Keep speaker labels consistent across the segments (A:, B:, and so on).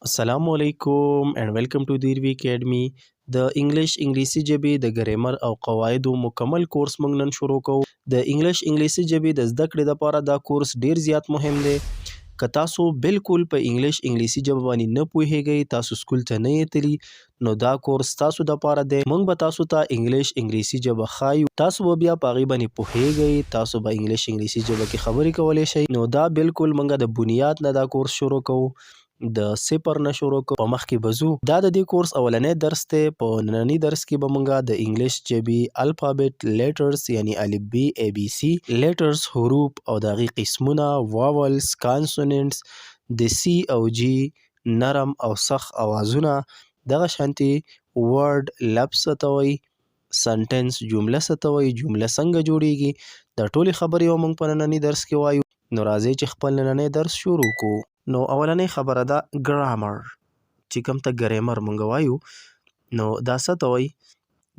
A: السلام علیکم and welcome to دیروی اکیډمي. د انګلیسي ژبې د ګرامر او قواعدو مکمل کورس موږ نن شروع کوو. د انګلیسي ژبې د زده کړې لپاره دا کورس ډیر زیات مهم دی. که تاسو بالکل په انګلیسي ژبه باندې نه پوهیږئ، تاسو سکول ته نه یې تللي، نو دا کورس تاسو دپاره دی. موږ به تاسو ته انګلیسي ژبه ښایو، تاسو به بیا په هغې باندې پوهیږئ، تاسو به انګلیسي ژبه کې خبرې کولی شئ. نو دا بالکل موږ د بنیاد نه دا کورس شروع کوو، د صفر نه شروع کوو، په مخکې به ځو. دا د دې کورس اولنی درس دی. په ننني درس کې به موږ د انګلیش ژبې الفابet لیټرز یعنی الفبې ABC لیټرز حروف او د هغې قسمونه واولز کانسوننټس د C او G نرم او سخت اوازونه دغه شانتې ورډ لفظ څه ته وایي، سنټنس جمله څه ته وایي، جمله څنګه جوړیږي، دا ټولې خبرې به موږ په ننني درس کې وایو. نو راځئ چې خپل نننی درس شروع کړو. نو اولنۍ خبره ده ګرامر، چې کوم ته ګرامر موږ وایو، نو دا څه ته وایي؟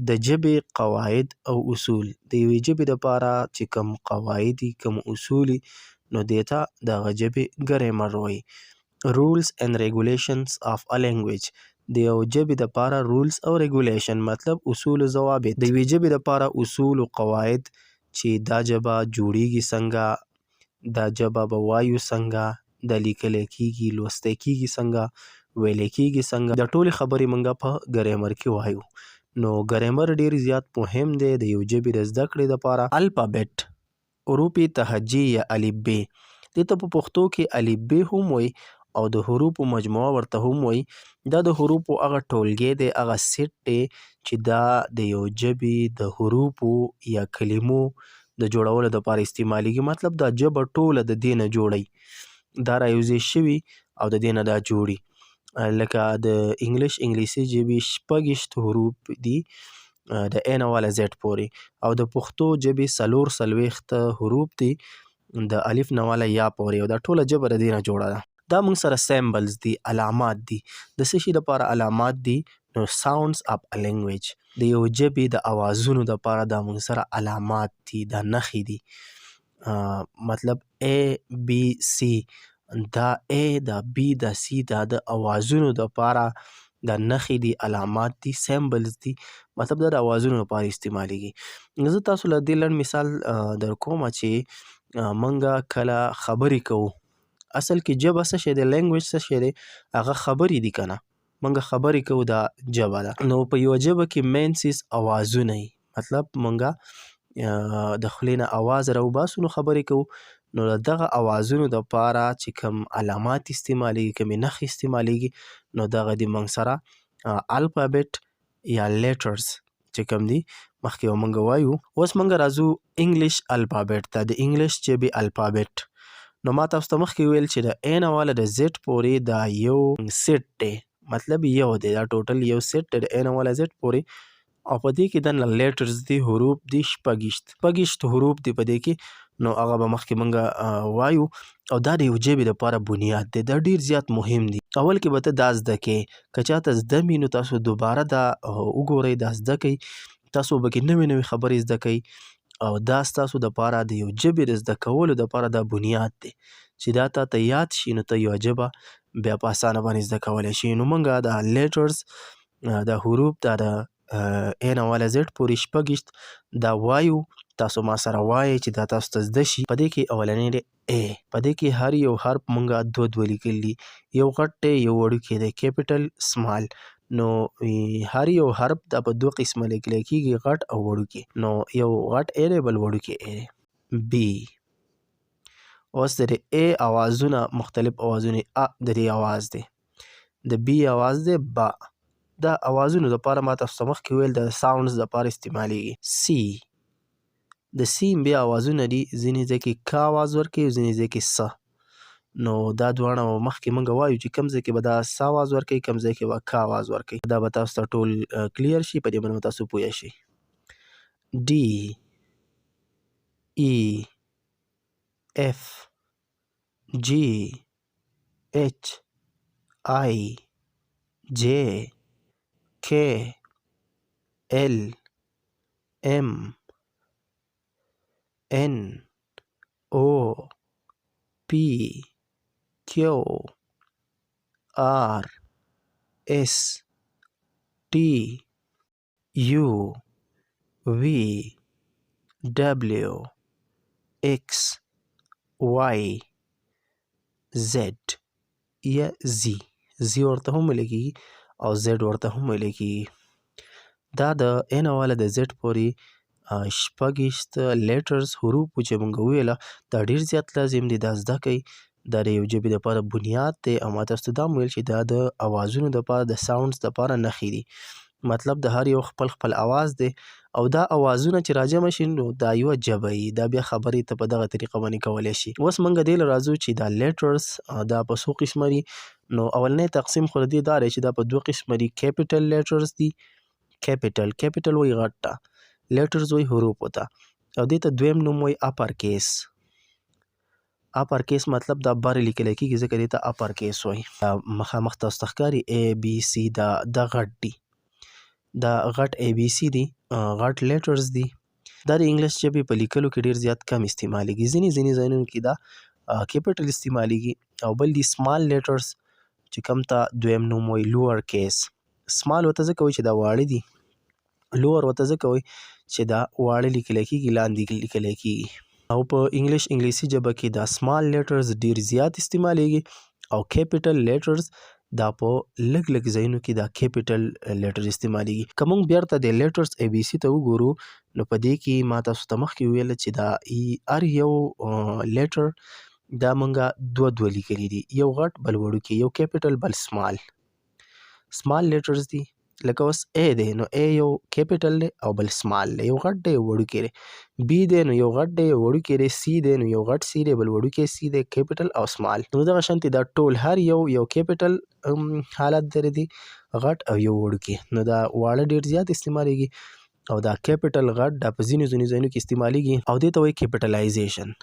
A: د ژبې قواعد او اصول. د یوې ژبې دپاره چې کوم قواعد دي، کوم اصول دي، نو دې ته د هغه ژبې ګرامر وایي. رولز اینڈ ریګولیشنز آف ا لینګویج. د یو ژبې دپاره رولز او ریګولیشن مطلب اصول و ضوابط. د یوې ژبې دپاره اصول او قواعد چې دا ژبه جوړیږي څنګه، دا ژبه به وایو څنګه، دا لیکلی کیږي، لوستی کیږي څنګه، ویلی کیږي څنګه، دا ټولې خبرې موږ په ګرامر کې وایو. نو ګرامر ډیر زیات مهم دی د یو ژبې د زده کړې دپاره. الفابت حروف تهجې یا الفبې، دې ته په پښتو کې الفبې هم وایي او د حروفو مجموعه ورته هم وایي. دا د حروفو هغه ټولګی دی، هغه سیټ دی چې دا د یو ژبې د حروفو یا کلمو د جوړولو دپاره استعمالیږي. مطلب دا ژبه ټوله د دې نه جوړی، دا رایوځای شوي او د دې نه دا جوړي. لکه د انګلیسي ژبې 26 حروف دي د A نه واله Z پورې، او د پښتو ژبې 40 حروف دي د الف نه واله یا پورې، او دا ټوله ژبه د دې نه جوړه ده. دا موږ سره سیمبلز دي، علامات دي. د څه شي دپاره علامات دي؟ نو ساوندز اف ا لینګویج، د یو ژبې د اوازونو دپاره دا موږ سره علامات دي، دا نښې دي. مطلب ABC، دا A، دا B، دا C، دا د اوازونو دپاره دا نښې دي، علامات دي، سیمبلز دي، مطلب دا د اوازونو لپاره استعمالیږي. زه تاسو له دې لنډ مثال در کومه چې موږ کله خبرې کوو، اصل کې ژبه څه شی دی، لینګویج څه شی دی، هغه خبرې دي که نه، موږ خبرې کوو، دا ژبه ده. نو په یوه ژبه کې مین څیز اوازونه وي، مطلب موږ د خولې نه اواز راوباسو نو خبرې کوو. نو دغه اوازونو دپاره چې کوم علامات استعمالیږي، کومې نښې استعمالیږي، نو دغه دي موږ سره الفابت یا لیټرز چې کوم دي، مخکې به موږ وایو. اوس موږ راځو انګلیش الفابت ته، د انګلیش ژبې الفابت. نو ما تاسو ته مخکې ویل چې د A نه واله د Z پورې دا یو سیټ دی، مطلب یو دی، دا ټوټل یو سیټ دی د A نه واله Z پورې، او په دې کې دننه لیټرز دي، حروف دي 26 حروف دي په دې کې. نو هغه به مخکې موږ وایو، او دا د یو ژبې دپاره بنیاد دی، دا ډیر زیات مهم دي. اول کې به ته دا زده کې، که چاته زده وي نو تاسو دوباره دا وګورئ، دا زده کوئ، تاسو به کې نوې نوې خبرې زده کوئ، او دا ستاسو دپاره د یو ژبې د زده کولو دپاره دا بنیاد دی چې دا تاته یاد شي، نو ته یوه ژبه بیا په اسانه باندې زده کولی شي. نو موږ دا لیټرز، دا حروف، دا د A نه واله Z پورې 26 دا وایو. تاسو ما سره وایئ چې دا تاسو ته زده شي. په دې کې اولنی دی A، په دې کې هر یو حرف موږ دوه لیکلي دي، یو غټ دی، یو وړوکی دی، کیپیټل سمال. نو هر یو حرف دا په دوه قسمه لیکلی کېږي، غټ او وړوکی. نو یو غټ A دی، بل وړوکی A دی. B، اوس د A اوازونه، مختلف اوازونه، A د دې اواز دی، د B اواز دی با. دا اوازونو دپاره ما تاسو ته مخکې ویل د ساوندز دپاره استعمالیږي. C، د C بیا اوازونه دي، ځینې ځای کې ک اواز ورکوي، ځینې ځای کې س. نو دا دواړه مخکې موږ وایو چې کوم ځای کې به دا س اواز ورکوي، کوم ځای کې به ک اواز ورکوي. دا به تاسو ته ټول کلیر شي، په دې باندې به تاسو پوه شئ. D، E، F، G، H، I، J، K، L، M، N، O، P، Q، R S T U V W X Y Z یا زی ورته هم ویل کېږي او زیډ ورته هم ویل کېږي. دا د ان والا د زیډ پورې شپږویشت لیټرز حروف چې موږ وویله دا ډېر زیات لازم دي. دا زده کوئ. دا د یو ژبې دپاره بنیاد دی او ما تاسو ته دا هم ویل چې دا د اوازونو دپاره د ساونډز دپاره نښې دي. مطلب د هر یو خپل خپل اواز دی او دا اوازونه چې راجمع شي نو دا یوه ژبه وي. دا بیا خبرې ته په دغه طریقه باندې کولی شي. اوس موږ دې له راځو چې دا لیټرز دا په څو قسمه دي. نو اولنی تقسیم خو د دې دا دی چې دا په دوه قسمه دي. کیپیټل لیټرز دي. کیپیټل وایي غټ ته، لیټرز وایي حروفو ته، او دې ته دویم نوم وایي اپر کیس. اپر کیس مطلب دا بر لیکلی کېږي ځکه دې ته اپر کیس وایي. مخامخ تاسو ته ښکاري A B C دا غټ دي. دا غټ A B C دي، غټ لیټرز دي. دا د انګلیش ژبې په لیکلو کې ډېر زیات کم استعمالیږي. ځینې ځایونو کې دا کیپیټل استعمالیږي او بل دي سمال لیټرز چې کوم ته دویم نوم وایي لوور کیس. سمال ورته ځکه وایي چې دا واړه دي. لوور ورته ځکه وایي چې دا واړه لیکلی کېږي، لاندې لیکلی کېږي. او په انګلیسي ژبه کې دا سمال لیټرز ډېر زیات استعمالیږي او کیپیټل لیټرز دا په لږ ځایونو کې دا کیپیټل لیټر استعمالیږي. که موږ بیرته د لیټرز ABC ته وګورو نو په دې کې ما تاسو ته مخکې وویله چې دا هر یو لیټر دا موږ دوه لیکلي دي، یو غټ بل وړوکی، یو کیپیټل بل سمال. سمال لیټرز دي لکه اوس A دی نو A یو کیپیټل دی او بل سمال دی، یو غټ دی یو وړوکی دی. B دی نو یو غټ دی یو وړوکی دی. C دی نو یو غټ C دی بل وړوکی C دی، کیپیټل او سمال. نو دغه شانتې دا ټول هر یو کیپیټل حالت لري دی، غټ او یو وړوکی. نو دا واړه ډېر زیات استعمالیږي او دا کیپیټل غټ دا په ځینو ځایونو کې استعمالیږي او دې ته وایي کیپیټلایزیشن.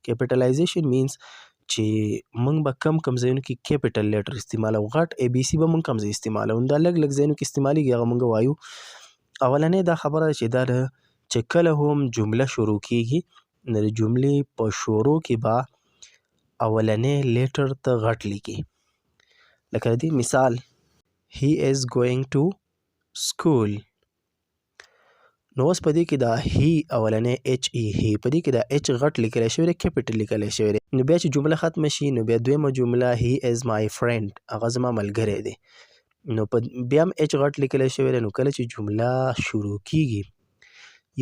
A: کیپیټلایزیشن مینز چې موږ به کم ځایونو کې کیپیټل لیټر استعمالوو، غټ ABC به موږ کم ځای استعمالوو. دا لږ ځایونو کې استعمالیږي هغه موږ وایو. اولنی دا خبره ده چې دا چې کله هم جمله شروع کېږي نو د جملې په شروع کې به اولنی لیټر ته غټ لیکي. لکه د دې مثال He is going to school. نو اوس په دې کې دا هی اولنی HE هی په دې کې دا H غټ لیکلی شوی دی، کیپیټل لیکلی شوی دی. نو بیا چې جمله ختمه شي نو بیا دویمه جمله He is my friend، هغه زما ملګری دی. نو بیا هم H غټ لیکلی شوی دی. نو کله چې جمله شروع کېږي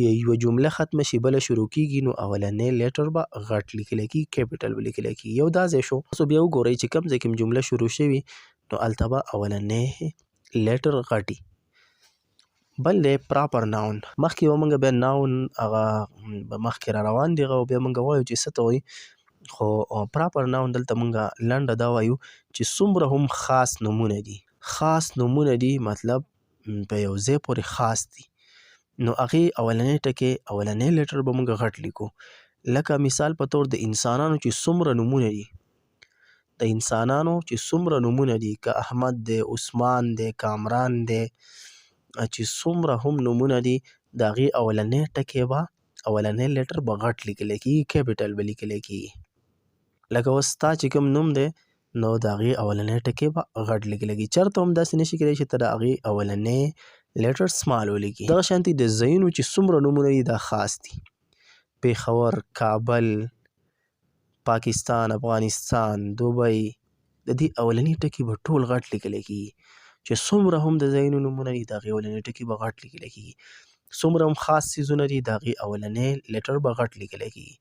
A: یا یوه جمله ختمه شي بله شروع کېږي نو اولنی لیټر به غټ لیکلی کېږي، کیپیټل به لیکلی کېږي. یو دا ځای شو. تاسو بیا وګورئ چې کوم ځای کې جمله شروع شوي نو هلته به اولنی لیټر غټ وي. بل دی پراپر ناون. مخکې به موږ بیا ناون هغه به مخکې را روان دي او بیا موږ وایو چې څه ته وایي. خو پراپر ناون دلته موږ لنډه دا وایو چې څومره هم خاص نومونه دي. خاص نومونه دي مطلب په یو ځای پورې خاص دي. نو هغې اولنی ټکی اولنی لیټر به موږ غټ لیکو. لکه مثال په طور د انسانانو چې څومره نومونه دي، د انسانانو چې څومره نومونه دي، که احمد دی، عثمان دی، کامران دی، چې څومره هم نومونه دي د هغې اولنی ټکی به اولنی لیټر به غټ لیکلی کېږي، کیپیټل به لیکلی کېږي. لکه اوس ستا چې کوم نوم دی نو د هغې اولنی ټکی به غټ لیکلی کېږي. چېرته هم داسې نشي کېدی چې ته د هغې اولنی لیټر سمال ولیکي. دغه شانتې د ځایونو چې څومره نومونه دي دا خاص دي. پېښور، کابل، پاکستان، افغانستان، دوبۍ، د دې اولني ټکي به ټول غټ لیکلی کېږي. چې څومره هم د ځایونو نومونه دي د هغې اولنی ټکي به غټ لیکلی کېږي. څومره هم خاص څیزونه دي د هغې اولنی لیټر به غټ لیکلی کېږي.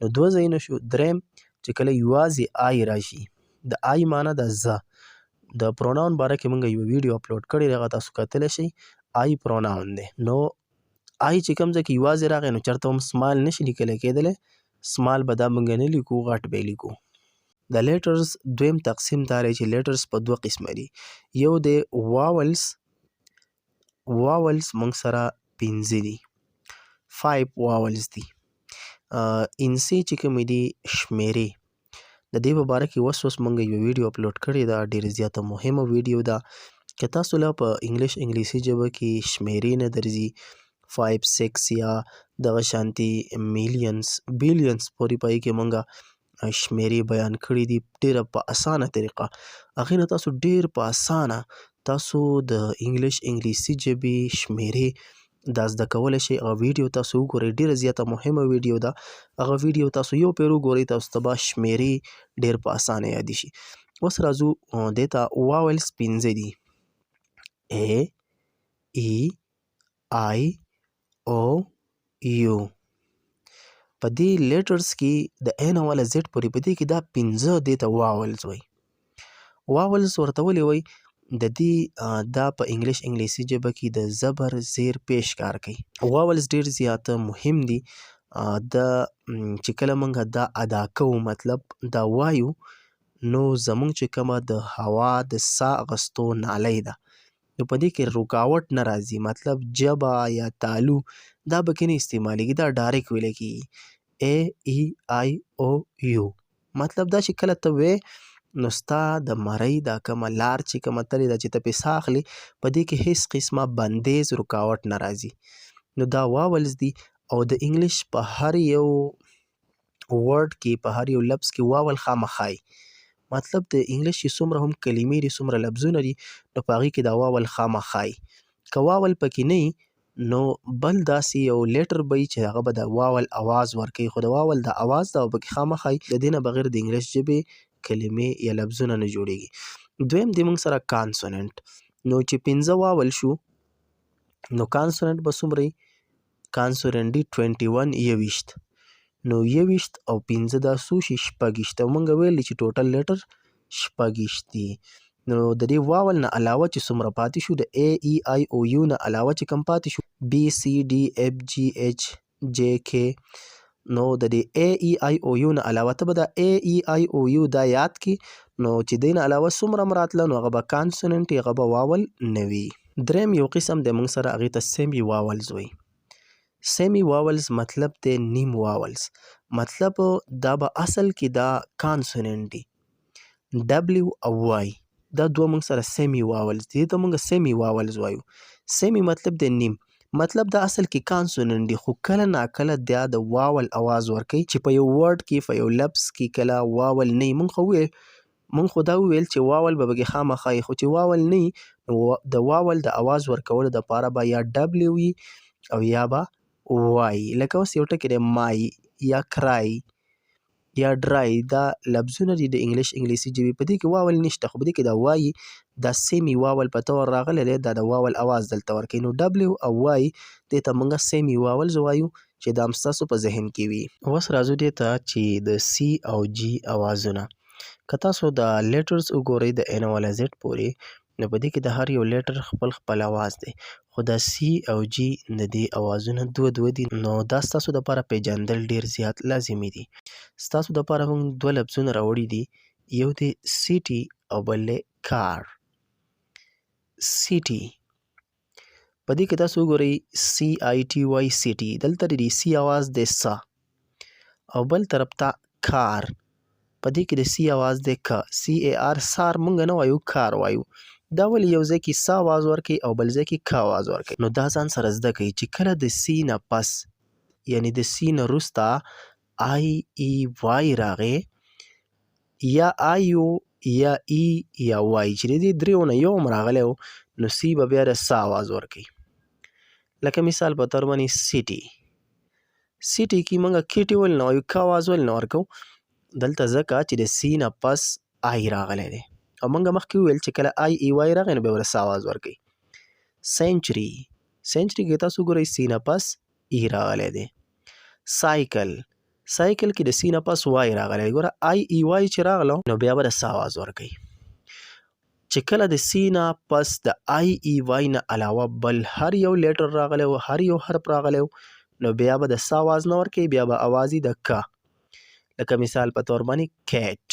A: نو دوه ځایونه شو. دریم چې کله یوازې آی راشي، د آی معنی د زه. د پروناون باره کې موږ یوه ویډیو اپلوډ کړې ده، هغه تاسو کتلی شئ. آی پروناون دی. نو آی چې کوم ځای کې یوازې راغی نو چېرته هم سمال نشي لیکلی کېدلی. سمال به دا موږ نه لیکو، غټ به یې لیکو. د لیټرز دویم تقسیم دا دی چې لیټرز په دوه قسمه دي. یو دی واولز. واولز موږ سره 5 دي، 5 واولز دي. انسي چې کومې دي شمېرې. د دې په باره کې اوس موږ یوه ویډیو اپلوډ کړې ده، ډېره زیاته مهمه ویډیو ده. که تاسو له په انګلیسي ژبه کې شمېرې نه درځي 5 6 یا دغه شانتې میلیونز بیلیونز پورې په هغې کې موږ شمیرې بیان کړي دي ډېره په اسانه طریقه. هغې نه تاسو ډېر په اسانه تاسو د انګلیسي ژبې شمیرې دا زده کولی شئ. هغه ویډیو تاسو وګورئ، ډېره زیاته مهمه ویډیو ده. هغه ویډیو تاسو یو پیر وګورئ، تاسو ته به شمیرې ډېر په اسانه یادې شي. اوس راځو دې ته. واولز 5 دي: A E I O U. په دې لیټرز کې د A نه والا Z پورې په دې کې دا 5 دې ته واولز وایي. واولز ورته ولې وایي؟ د دې دا په انګلیسي ژبه کې د زبر زیر پیش کار کوي. واولز ډېر زیاته مهم دي. چې کله موږ دا ادا کوو، مطلب دا وایو، نو زموږ چې کومه د هوا د ساه اخیستو نالۍ ده، نو په دې کې رکاوټ نه راځي. مطلب جبه یا تالو دا پکې نه استعمالیږي، دا ډایرکټ ویلی کېږي. A E I O U. مطلب دا چې کله ته وې، نو ستا د مرۍ دا کومه لار چې کومه تلې ده چې ته پې ساه اخلې، په دې کې هېڅ قسمه بندیز رکاوټ نه راځي. نو دا واولز دي. او د انګلیش په هر یو ورډ کې، په هر یو لفظ کې واول خامخا وي. مطلب د انګلیش چې څومره هم کلمې دي، څومره لفظونه دي، نو په هغې کې دا واول خامخا وي. که واول پکې نه وي، نو بل داسې یو لیټر به وي چې هغه به د واول اواز ورکوي، خو د واول د اواز دا پکې خامخا وي. د دې نه بغیر د انګلیش ژبې کلمې یا لفظونه نه جوړېږي. دویم دی موږ سره کانسوننټ. نو چې 5 واول شو، نو کانسوننټ به څومره وي؟ کانسوننټ دی 21 21. نو 21 او 5 دا څو شي؟ 26. او موږ ویلي چې ټوټل لیټر 26 دي. نو د دې واول نه علاوه چې څومره پاتې شو، د A E I O U نه علاوه چې کوم پاتې شو، B C D F G H J K. نو د دې A E I O U نه علاوه ته به دا A E I O U دا یاد کی. نو چې دې نه علاوه څومره مراتله، نو هغه به کانسوننټ، هغه به واول نه وي. دریم یو قسم دی موږ سره، هغې ته سیمی واولز وایي. سیمی واولز مطلب دی نیم واولز. مطلب دا به اصل کې دا کانسوننټ دي، W او Y. دا دوه موږ سره سیمی واولز دي. دې ته موږ سیمی واولز وایو. سیمی مطلب دی نیم. مطلب دا اصل کې کانسوننټ دي، خو کله ناکله دا د واول اواز ورکوي. چې په یو ورډ کې، په یو لفظ کې کله واول نه وي، موږ خو دا وویل چې واول به پکې خامخا وي، خو چې واول نه وي، نو د واول د اواز ورکولو دپاره به یا W وي او یا به Y. لکه اوس یو ټکی دی مای یا کرای یا ډرای. دا لفظونه دي د انګلیسي ژبې، په دې کې واول نشته، خو په دې کې دا وایي دا سیمی واول په طور راغلی دی، دا د واول اواز دلته ورکوي. نو W او Y دې ته موږ سیمی واولز وایو، چې دا هم ستاسو په ذهن کې وي. اوس راځو دې ته چې د C او G اوازونه. که تاسو د لیټرز وګورئ د A نه والا Z پورې، نو په دې کې د هر یو لیټر خپل اواز دی، خو د C او G د دې اوازونه دوه دي. نو دا ستاسو دپاره پیژندل ډېر زیات لازمي دي. ستاسو دپاره موږ 2 لفظونه راوړي دي، یو دی سیټي او بل دی کار. سیټي په دې کې تاسو وګورئ CITY سیټي، دلته د C اواز دی س، او بل طرف ته کار، په دې کې د C اواز دی ک. CAR سار موږ نه وایو، کار وایو. دا ولې یو ځای کې س اواز ورکوي او بل ځای کې ک اواز ورکوي؟ نو دا ځان سره زده کوئ چې کله د C نه پس، یعنی د C نه وروسته IEY راغی، یا IO یا E یا Y، چې د دې دریو نه یو هم راغلی و، نو C به بیا د س اواز ورکوي. لکه مثال په طور باندې سیټي. سیټي کې موږ کیټي ولې نه وایو، ک اواز ولې نه ورکوو؟ دلته ځکه چې د C نه پس I راغلی دی، او موږ مخکې وویل چې کله IEY راغی، نو بیا به د س اواز ورکوي. سینچري. سینچري کې تاسو وګورئ C نه پس E راغلی دی. سایکل. سایکل کې د C نه پس Y راغلی دی. ګوره IEY چې راغله، نو بیا به د س اواز ورکوي. چې کله د C نه پس د IEY نه علاوه بل هر یو لیټر راغلی و، هر یو حرف راغلی و، نو بیا به د س اواز نه ورکوي، بیا به اواز وي د ک. لکه مثال په طور باندې کیټ،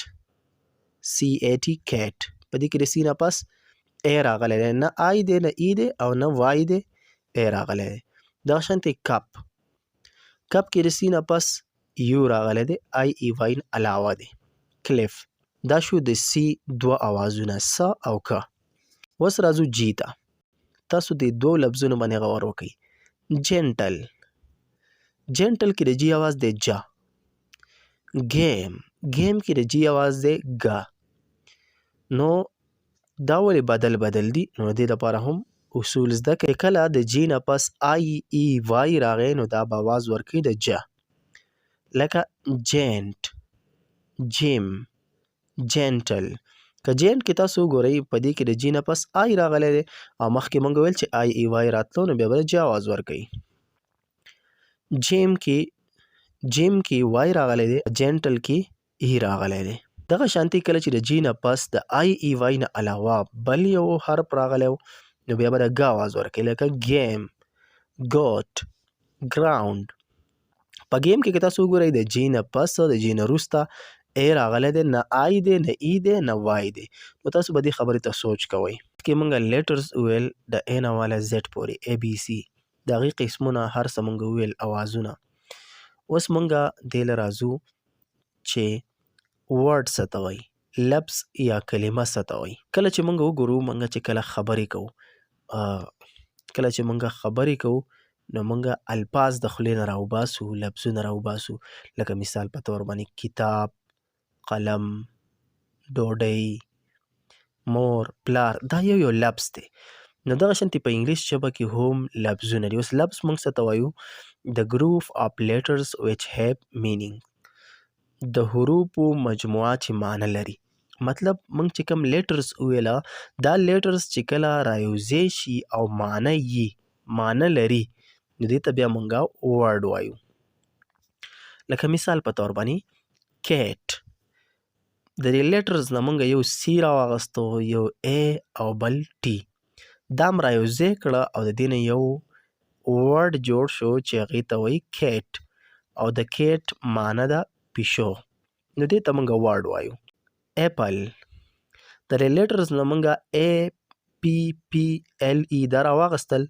A: CAT کیټ. په دې کې د C نه پس A راغلی دی، نه I دی، نه E دی، او نه Y دی، A راغلی دی. دغه شانتې کپ. کپ کې د C نه پس U راغلی دی، IEY نه علاوه دی. کلیف. دا شو د C 2 اوازونه، س او ک. اوس راځو G ته. تاسو د 2 لفظونو باندې غور وکړئ. جنټل. جنټل کې د G اواز دی ج. گیم. ګیم کې د جی आवाज دی ګ. نو دا ولې بدل بدل دي؟ نو د دې لپاره هم اصول زده کړئ. کله د جی نه پس آی ای وای راغی نو دا به आवाज ورکوي د ج، لکه جینټ، جیم، جینټل. که جینټ کې تاسو وګورئ په دې کې د جی نه پس آی راغلی دی او مخکې موږ ویل چې آی ای وای راتلو نو بیا به د ج आवाज ورکوي. جیم کې وای راغلی دی، جینټل کې ای راغلی دی. دغه شانتي کله چې د جی نه پس د آی ای وای نه علاوه بل یو حرف راغلی نو بیا به د ګ आवाज ورکوي، لکه گیم، ګوټ، ګراوند. په گیم کې که تاسو وګورئ د جی نه پس او د جی نه وروسته ای راغلی دی، نه آی دی، نه ای دی، نه وای دی. نو تاسو به دې خبرې ته سوچ کوئ. کې موږ لیټرز وویل د ای نه والا زیډ پورې، ای بی سی، د هغې قسمونه هر څه موږ وویل، اوازونه. اوس موږ دې له راځو چې ورډ څه ته وایي، لفظ یا کلمه څه ته وایي. کله چې موږ وګورو موږ چې کله خبرې کوو نو موږ الفاظ د خولې نه راوباسو، لفظونه راوباسو. لکه مثال په طور باندې کتاب، قلم، ډوډۍ، مور، پلار، دا یو لفظ دی. نو دغه شانتې په انګلیش ژبه کې هم لفظونه دي. اوس لفظ موږ څه ته وایو؟ د ګروپ آف لیټرز ویچ هیو مینینګ، د حروفو مجموعه چې معنی لري. مطلب موږ چې کوم لیټرز وویله دا لیټرز چې کله رایوځای شي او معنی لري نو دې ته بیا موږ ورډ وایو. لکه مثال په طور باندې کیټ، د دې لیټرز نه موږ یو سی راواغستو، یو ای او بل ټي، دا هم رایوځای کړه او د دې نه یو ورډ جوړ شو چې هغې ته وایي کیټ، او د کیټ معنی ده پیشو، نو دې ته موږ ورډ وایو. اپل، د دې لیټرز نه موږ ای پی پی ایل ای دا راواغستل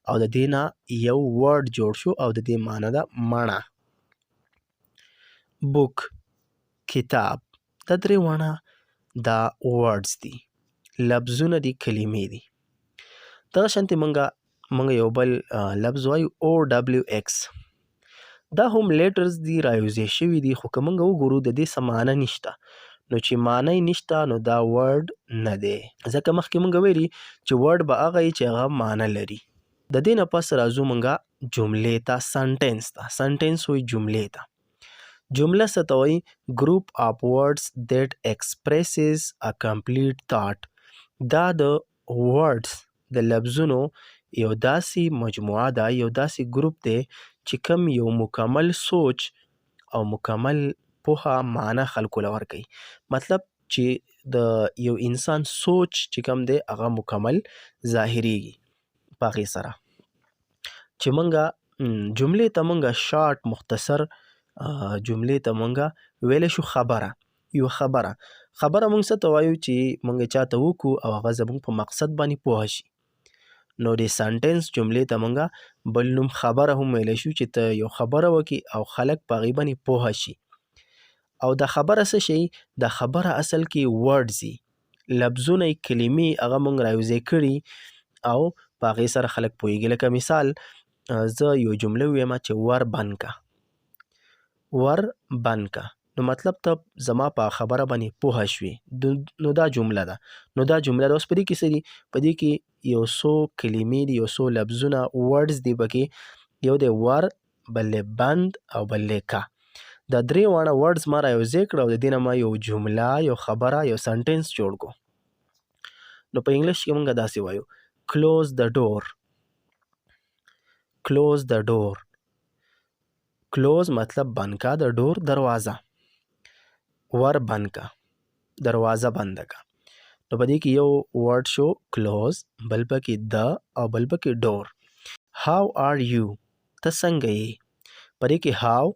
A: او د دې نه یو ورډ جوړ شو او د دې معنی ده مڼه. بوک، کتاب، دا درې واړه دا ورډز دي، لفظونه دي، کلمې دي. دغه شانتې موږ یو بل لفظ وایو او ډبلیو ایکس، دا هم لیټرز دي، رایوځای شوي دي، خو که موږ وګورو د دې څه معنی نشته. نو چې معنی نشته نو دا ورډ نه دی، ځکه مخکې موږ ویلي چې ورډ به هغه وي چې هغه معنی لري. د دې نه پس راځو موږ جملې ته، سنټنس ته. سنټنس وایي جملې ته. جمله څه ته وایي؟ ګروپ آف ورډز دیټ ایکسپریسز ا کمپلیټ تاټ، دا د ورډز د لفظونو یو داسې مجموعه ده، یو داسې ګروپ دی چې کوم یو مکمل سوچ او مکمل پوهه معنی خلکو له ورکوي. مطلب چې د یو انسان سوچ چې کوم دی هغه مکمل ظاهریږي په هغې سره. چې موږ جملې ته موږ شارټ، مختصر جملې ته موږ ویلی شو خبره. یو خبره موږ څه ته وایو؟ چې موږ چاته وکړو او هغه زموږ په مقصد باندې پوه شي. نو د سنټنس جملې ته موږ بل نوم خبره هم ویلی شو، چې ته یو خبره وکړي او خلک په هغې باندې پوه شي. او دا خبره څه شي؟ دا خبره اصل کې ورډز دي، لفظونه، کلمې، هغه موږ رایوځای کړي او په هغې سره خلک پوهېږي. لکه مثال زه یو جمله ویم چې ور بند که، ور بند که، نو مطلب ته زما په خبره باندې پوه شوې، نو دا جمله ده. اوس په دې کې څه دي؟ په دې کې یو څو کلمې دي، یو څو لفظونه، ورډز دي پکې. یو دی ور، بل دی بند او بل دی که. دا درې واړه ورډز ما رایوځای کړه او د دې نه ما یو جمله، یو خبره، یو سنټنس جوړ کو. نو په انګلیش کې موږ داسې وایو کلوز د ډور. کلوز د ډور، کلوز مطلب بند کا، د ډور دروازه، ور بند کا، دروازه بنده کا. نو په دې کې یو ورډ شو کلوز، بل پکې د او بل پکې ډور. هاو آر یو، ته څنګه یې؟ په دې کې هاو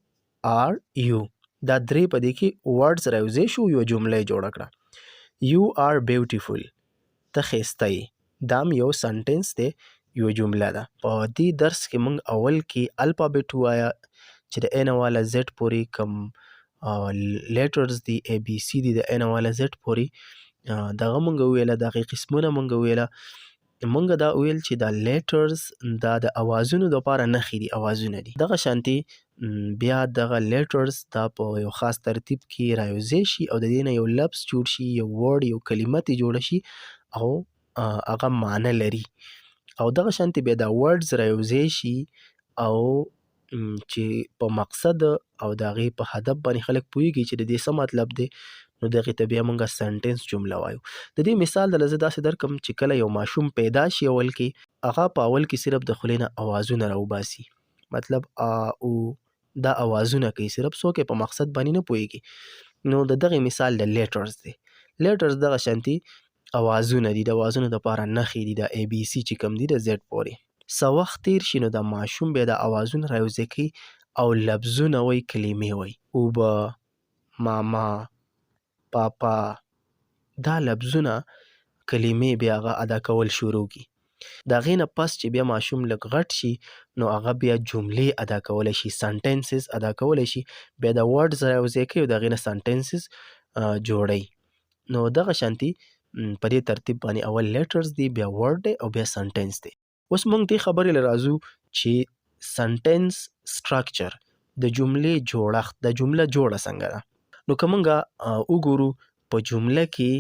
A: آر یو، دا درې په دې کې ورډز راوځای شو، یو جمله یې جوړه کړه. یو آر بیوټیفول، ته ښایسته یې، دا هم یو سنټنس دی، یو جمله ده. په دې درس کې موږ اول کې الفابیټ ووایه چې د ای نه والا زیډ پورې کوم لیټرز دي، ای بی سی دي، د ای نه والا زیډ پورې دغه موږ وویله، د هغې قسمونه موږ وویله. مونږ دا ویل چې دا لیټرز دا د اوازونو دپاره نښې دي، اوازونه دي. دغه شانتي بیا دغه لیټرز دا په یو خاص ترتیب کې رایوځای شي او د دې نه یو لفظ جوړ شي، یو ورډ، یو کلمه ترې جوړه شي او هغه معنی لري. او دغه شانتي بیا دا ورډز رایوځای شي او چې په مقصد او د هغې په هدف باندې خلک پوهېږي چې د دې څه مطلب دی، نو دغې ته بیا موږ سنټنس جمله وایو. د دې مثال دله زه داسې درکړم چې کله یو ماشوم پیدا شي اول کې، هغه په اول کې صرف د خولې نه اوازونه راوباسي، مطلب او دا اوازونه کوي، صرف څوک په مقصد باندې نه پوهېږي. نو د دغې مثال د لیټرز دی. لیټرز دغه شانتي اوازونه دي، د اوازونو دپاره نښې دي، د اے بي سی چې کوم دي د زیډ پورې. څه وخت تېر شي نو دا ماشوم بیا د اوازونه رایوځای کوي او لفظونه وایي، کلمې وایي. اوبه، ماما، پاپا، دا لفظونه کلمې بیا هغه ادا کول شروع کړي. د هغې نه پس چې بیا ماشوم لږ غټ شي نو هغه بیا جملې ادا کولی شي، سنټنسز ادا کولی شي، بیا د ورډز رایوځای کوي او د هغې نه سنټنسز جوړوي. نو دغه شانتي په دې ترتیب باندې اول لیټرز دی، بیا ورډ دی او بیا سنټنس دی. اوس موږ دې خبرې له راځو چې سنټنس سټرکچر، د جملې جوړښت، د جمله جوړه څنګه ده. نو که موږ وګورو په جمله کې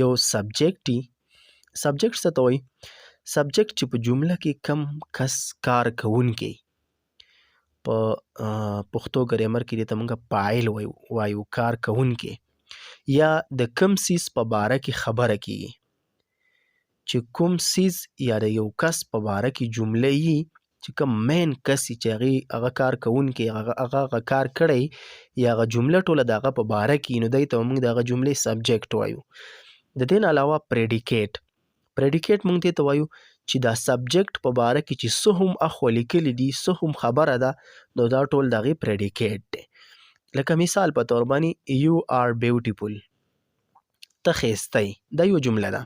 A: یو سبجیکټ وي. سبجیکټ څه ته وایي؟ سبجیکټ چې په جمله کې کم کس کار کوونکی، په پښتو ګرامر کې دې ته موږ فاعل وایو، کار کوونکی، یا د کم څیز په باره کې خبره کیږي. چې کوم څیز یا د یو کس په باره کې جمله یي چې کوم مین کس چې هغه کار کوونکی، هغه کار کړی یا هغه جمله ټوله د هغه په باره کې، نو دی ته موږ د هغه جملې سبجیکټ وایو. د دې نه علاوه پریډیکیټ، پریډیکیټ موږ دې ته وایو چې دا سبجیکټ په باره کې چې څه هم اخوا لیکلي دي، څه هم خبره ده، نو دا ټول د هغې پریډیکیټ دی. لکه مثال په طور باندې یو آر بیوټیفول، ته ښایسته یې، دا یو جمله ده.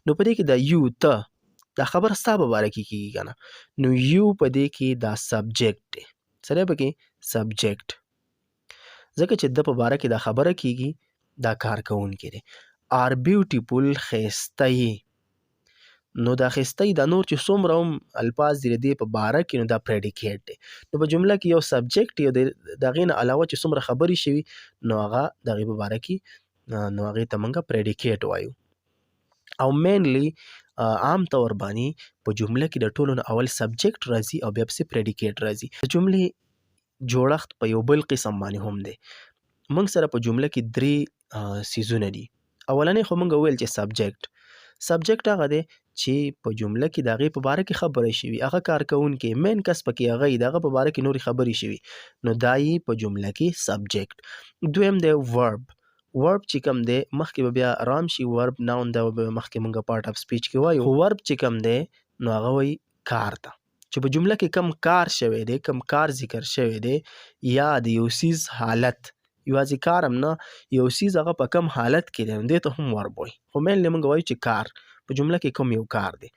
A: نو په دې کې دا یو، ته، دا خبره ستا په باره کې کیږي که نه، نو یو په دې کې دا سبجیکټ دی. څه دی پکې؟ سبجیکټ. ځکه چې د په باره کې دا خبره کیږي، دا کار کوونکی دی. آر بیوټیفول، ښایسته یې، نو دا ښایسته یې، دا نور چې څومره هم الفاظ دي د دې په باره کې، نو دا پریډیکیټ دی. نو په جمله کې یو سبجیکټ یو د هغې نه علاوه چې څومره خبرې شوي، نو هغه د هغې په باره کې، نو هغې ته موږ پریډیکیټ وایو. او مینلی عام طور باندې په جمله کې د ټولو نه اول سبجیکټ راځي او بیا پسې پریډیکیټ راځي. د جملې جوړښت په یو بل قسم باندې هم دی. موږ سره په جمله کې درې څیزونه دي. اولنی خو موږ ویل چې سبجیکټ هغه دی چې په جمله کې د هغې په باره کې خبرې شوي، هغه کار کوونکی، مین کس پکې هغه یي، د هغه په باره کې نورې خبرې شوي، نو دا یې په جمله کې سبجیکټ. دویم دی ورب. ورب چې کوم دی مخکې به بیا رام شي، ورب ناون دا به مخکې موږ پارټ اف سپیچ کې وایو. خو ورب چې کوم دی نو هغه وایي کار ته، چې په جمله کې کم کار شوی دی، کم کار ذکر شوی دی، یا د یو څیز حالت، یوازې کار هم نه، یو څیز هغه په کم حالت کې دی، نو دې ته هم ورب وایي. خو مینلی موږ وایو چې کار په جمله کې کوم یو کار دی.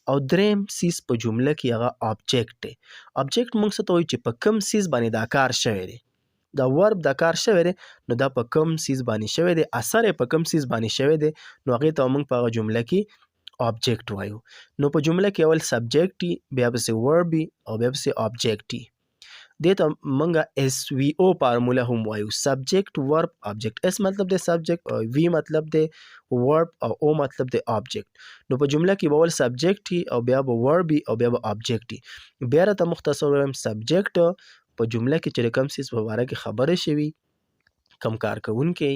A: او دریم څیز په جمله کې هغه آبجیکټ دی. آبجیکټ موږ څه ته وایو چې په کم څیز باندې دا کار شوی دی. دا ورب دا کار شوی دی، نو دا په کم څیز باندې شوی دی، اثر یې په کم څیز باندې شوی دی، نو هغې ته موږ په هغه جمله کې آبجیکټ وایو. نو په جمله کې اول سبجیکټ وي، بیا پسې ورب وي او بیا پسې آبجیکټ وي. دې ته موږ اس وي او فارموله هم وایو، سبجیکټ ورب آبجیکټ. اس مطلب دی سبجیکټ، وي مطلب دی ورب او او مطلب دی آبجیکټ. نو په جمله کې به اول سبجیکټ وي او بیا به ورب وي او بیا به آبجیکټ وي. بیا راته مختصر وایم، سبجیکټ په جمله کې چې د کوم څیز په باره کې خبرې شوي، کم کار کوونکی.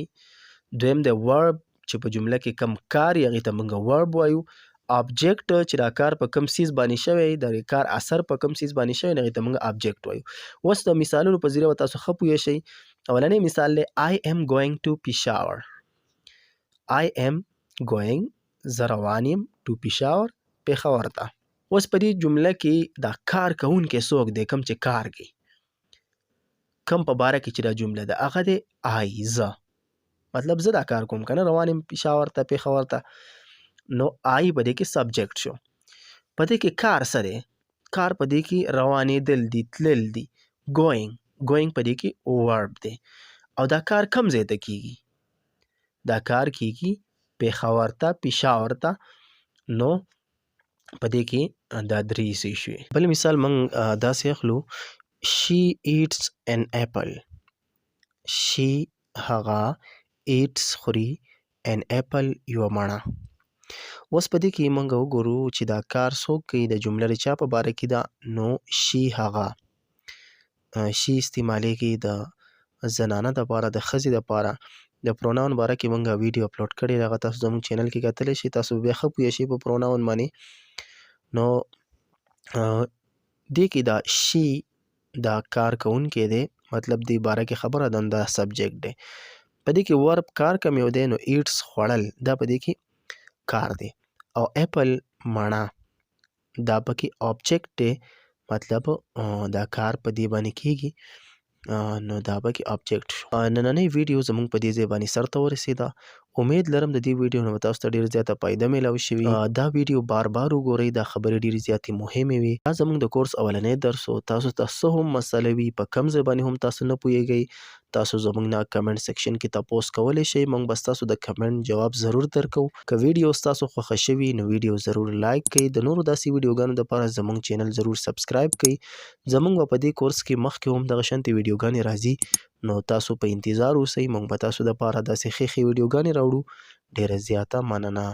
A: دویم د ورب چې په جمله کې کم کار یې، هغې ته موږ ورب وایو. آبجیکټ چې دا کار په کم څیز باندې شوی، د کار اثر په کم څیز باندې شوی، هغې ته موږ آبجیکټ وایو. اوس د مثالونو په ذریعه به تاسو ښه پوه شئ. اولنی مثال دی I am going to Peshawar. I am going، زه روان یم، to Peshawar، پېښور ته. اوس په دې جمله کې دا کار کوونکی څوک دی، کم چې کار کوي، کم په باره کې چې دا جمله ده، هغه دی آی، زه، مطلب زه دا کار کوم که نه، روان یم پېښور ته، پېښور ته، نو آی په دې کې سبجیکټ شو. په دې کې کار څه دی؟ کار په دې کې روانېدل دي، تلل دي. ګوینګ په دې کې ورب دی. او دا کار کم ځای ته کیږي؟ دا کار کیږي پېښور ته، پېښور ته. نو په دې کې دا درې حصې شوې. بل مثال موږ داسې اخلو she eats an apple. she هغه eats خوري an apple یوه مڼه. اوس په دې کې موږ وګورو چې دا کار څوک کوي، د جمله د چا په باره کې ده، نو she هغه she استعمالیږي د زنانه دپاره، د ښځې دپاره. د پروناون باره کې موږ ویډیو اپلوډ کړی دی، هغه تاسو زموږ چینل کې کتلی شئ، تاسو بیا ښه پوه شئ په پروناون باندې. نو دې کې دا she دا کار کوونکی دی، مطلب دې باره کې خبره ده، دا سبجیکټ دی. په دې کې ورب کار کوم یو دی، نو ایټس خوړل، دا په دې کې کار دی. او اپل مڼه دا پکې آبجیکټ دی، مطلب دا کار په دې باندې کیږي، نو دا پکې آبجیکټ شو. نننۍ ویډیو زموږ په دې ځای باندې سر ته ورسېده. امید لرم د دې ویډیو نه به تاسو ته ډېر زیاته فایده میلاو شوي. دا ویډیو بار بار وګورئ، دا خبرې ډېرې زیاتې مهمې وي. دا زموږ د کورس اولنی درس و. تاسو ته څه هم مسله وي، په کوم ځای باندې هم تاسو نه پوهیږئ، تاسو زموږ نه کمنټ سیکشن کې تپوس کولی شئ، موږ به ستاسو د کمنټ جواب ضرور درکوو. که ویډیو ستاسو خوښه شوي نو ویډیو ضرور لایک کړئ. د نورو داسې ویډیوګانو دپاره زموږ چینل ضرور سبسکرایب کړئ. زموږ به په دې کورس کې مخکې هم دغه شانتې ویډیوګانې راځي، نو تاسو په انتظار اوسئ. موږ به تاسو دپاره داسې ښې ښې ویډیوګانې راوړو. ډېره زیاته مننه.